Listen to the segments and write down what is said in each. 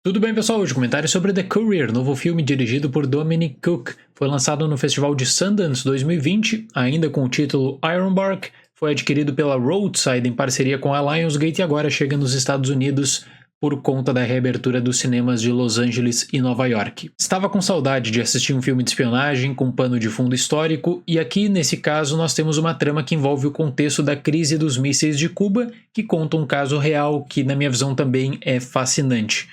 Tudo bem, pessoal? Hoje comentário sobre The Courier, novo filme dirigido por Dominic Cooke. Foi lançado no Festival de Sundance 2020, ainda com o título Ironbark. Foi adquirido pela Roadside em parceria com a Lionsgate e agora chega nos Estados Unidos por conta da reabertura dos cinemas de Los Angeles e Nova York. Estava com saudade de assistir um filme de espionagem com pano de fundo histórico e aqui, nesse caso, nós temos uma trama que envolve o contexto da crise dos mísseis de Cuba, que conta um caso real que, na minha visão, também é fascinante.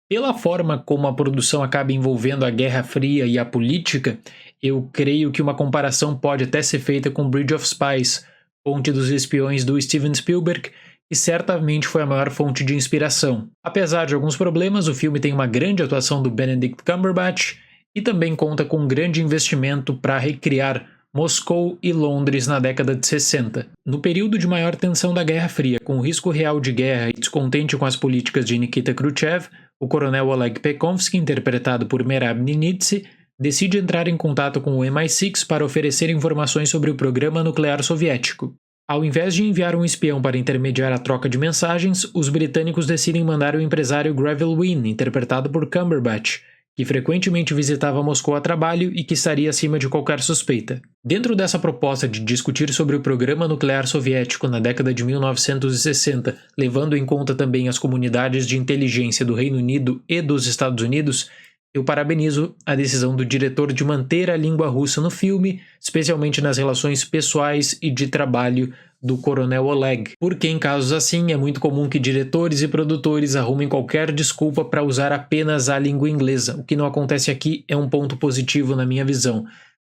Pela forma como a produção acaba envolvendo a Guerra Fria e a política, eu creio que uma comparação pode até ser feita com Bridge of Spies, Ponte dos Espiões do Steven Spielberg, que certamente foi a maior fonte de inspiração. Apesar de alguns problemas, o filme tem uma grande atuação do Benedict Cumberbatch e também conta com um grande investimento para recriar Moscou e Londres na década de 60. No período de maior tensão da Guerra Fria, com o risco real de guerra e descontente com as políticas de Nikita Khrushchev, o coronel Oleg Pekovsky, interpretado por Merab Ninitsi, decide entrar em contato com o MI6 para oferecer informações sobre o programa nuclear soviético. Ao invés de enviar um espião para intermediar a troca de mensagens, os britânicos decidem mandar o empresário Greville Wynne, interpretado por Cumberbatch, que frequentemente visitava Moscou a trabalho e que estaria acima de qualquer suspeita. Dentro dessa proposta de discutir sobre o programa nuclear soviético na década de 1960, levando em conta também as comunidades de inteligência do Reino Unido e dos Estados Unidos, eu parabenizo a decisão do diretor de manter a língua russa no filme, especialmente nas relações pessoais e de trabalho do coronel Oleg, porque em casos assim é muito comum que diretores e produtores arrumem qualquer desculpa para usar apenas a língua inglesa. O que não acontece aqui é um ponto positivo na minha visão.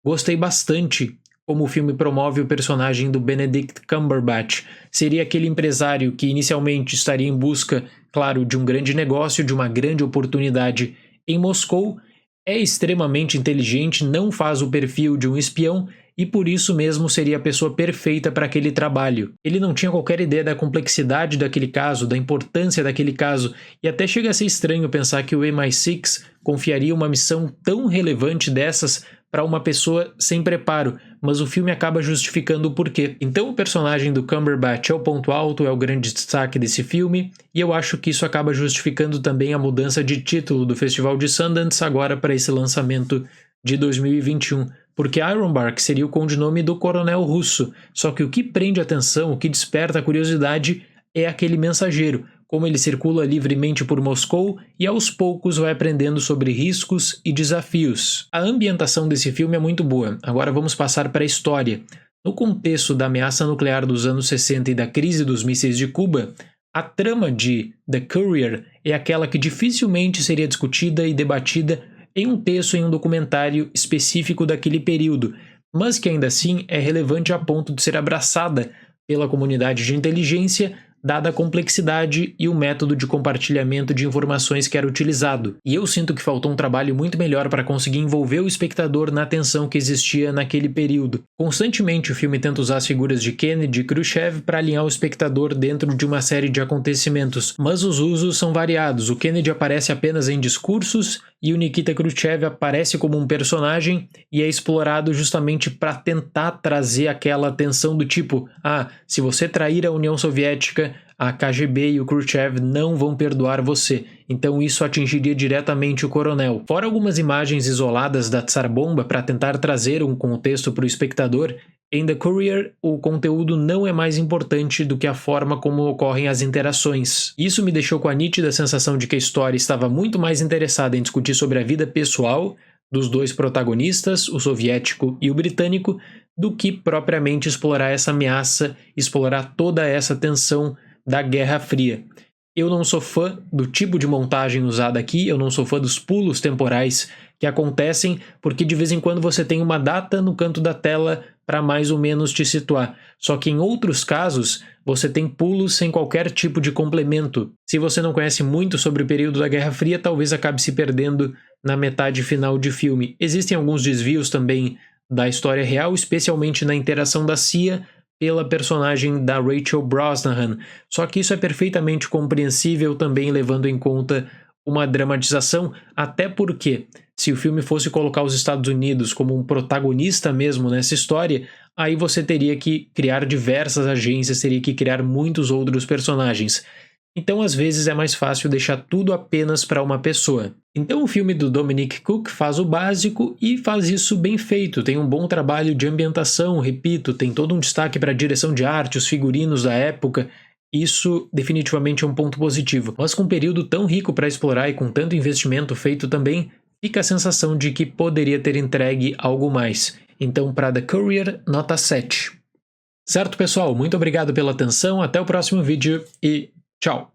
Gostei bastante como o filme promove o personagem do Benedict Cumberbatch. Seria aquele empresário que inicialmente estaria em busca, claro, de um grande negócio, de uma grande oportunidade em Moscou, é extremamente inteligente, não faz o perfil de um espião e por isso mesmo seria a pessoa perfeita para aquele trabalho. Ele não tinha qualquer ideia da complexidade daquele caso, da importância daquele caso, e até chega a ser estranho pensar que o MI6 confiaria uma missão tão relevante dessas para uma pessoa sem preparo, mas o filme acaba justificando o porquê. Então o personagem do Cumberbatch é o ponto alto, é o grande destaque desse filme, e eu acho que isso acaba justificando também a mudança de título do Festival de Sundance agora para esse lançamento de 2021, porque Ironbark seria o codinome do coronel russo, só que o que prende a atenção, o que desperta a curiosidade é aquele mensageiro, como ele circula livremente por Moscou e aos poucos vai aprendendo sobre riscos e desafios. A ambientação desse filme é muito boa. Agora vamos passar para a história. No contexto da ameaça nuclear dos anos 60 e da crise dos mísseis de Cuba, a trama de The Courier é aquela que dificilmente seria discutida e debatida em um texto em um documentário específico daquele período, mas que ainda assim é relevante a ponto de ser abraçada pela comunidade de inteligência, dada a complexidade e o método de compartilhamento de informações que era utilizado. E eu sinto que faltou um trabalho muito melhor para conseguir envolver o espectador na tensão que existia naquele período. Constantemente o filme tenta usar as figuras de Kennedy e Khrushchev para alinhar o espectador dentro de uma série de acontecimentos, mas os usos são variados. O Kennedy aparece apenas em discursos e o Nikita Khrushchev aparece como um personagem e é explorado justamente para tentar trazer aquela tensão do tipo, se você trair a União Soviética, a KGB e o Khrushchev não vão perdoar você. Então isso atingiria diretamente o coronel. Fora algumas imagens isoladas da Tsar Bomba para tentar trazer um contexto para o espectador, em The Courier, o conteúdo não é mais importante do que a forma como ocorrem as interações. Isso me deixou com a nítida sensação de que a história estava muito mais interessada em discutir sobre a vida pessoal dos dois protagonistas, o soviético e o britânico, do que propriamente explorar essa ameaça, explorar toda essa tensão da Guerra Fria. Eu não sou fã do tipo de montagem usada aqui, eu não sou fã dos pulos temporais que acontecem, porque de vez em quando você tem uma data no canto da tela para mais ou menos te situar. Só que em outros casos, você tem pulos sem qualquer tipo de complemento. Se você não conhece muito sobre o período da Guerra Fria, talvez acabe se perdendo na metade final de filme. Existem alguns desvios também da história real, especialmente na interação da CIA pela personagem da Rachel Brosnahan. Só que isso é perfeitamente compreensível também levando em conta uma dramatização, até porque se o filme fosse colocar os Estados Unidos como um protagonista mesmo nessa história, aí você teria que criar diversas agências, teria que criar muitos outros personagens. Então às vezes é mais fácil deixar tudo apenas para uma pessoa. Então o filme do Dominic Cooke faz o básico e faz isso bem feito, tem um bom trabalho de ambientação, repito, tem todo um destaque para a direção de arte, os figurinos da época. Isso definitivamente é um ponto positivo. Mas com um período tão rico para explorar e com tanto investimento feito também, fica a sensação de que poderia ter entregue algo mais. Então para The Courier, nota 7. Certo, pessoal? Muito obrigado pela atenção, até o próximo vídeo e tchau!